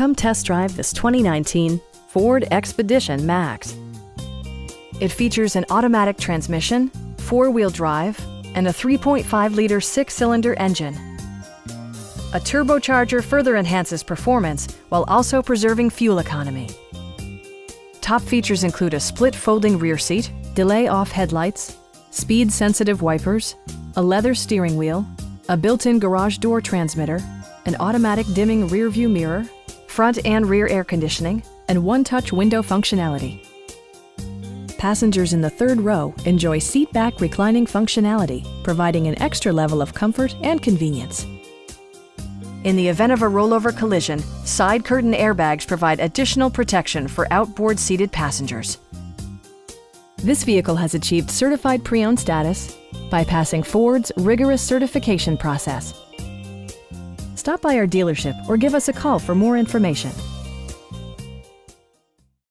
Come test drive this 2019 Ford Expedition Max. It features an automatic transmission, four-wheel drive, and a 3.5-liter six-cylinder engine. A turbocharger further enhances performance while also preserving fuel economy. Top features include a split folding rear seat, delay-off headlights, speed-sensitive wipers, a leather steering wheel, a built-in garage door transmitter, an automatic dimming rear-view mirror, front and rear air conditioning, and one-touch window functionality. Passengers in the third row enjoy seat-back reclining functionality, providing an extra level of comfort and convenience. In the event of a rollover collision, side curtain airbags provide additional protection for outboard seated passengers. This vehicle has achieved certified pre-owned status by passing Ford's rigorous certification process. Stop by our dealership or give us a call for more information.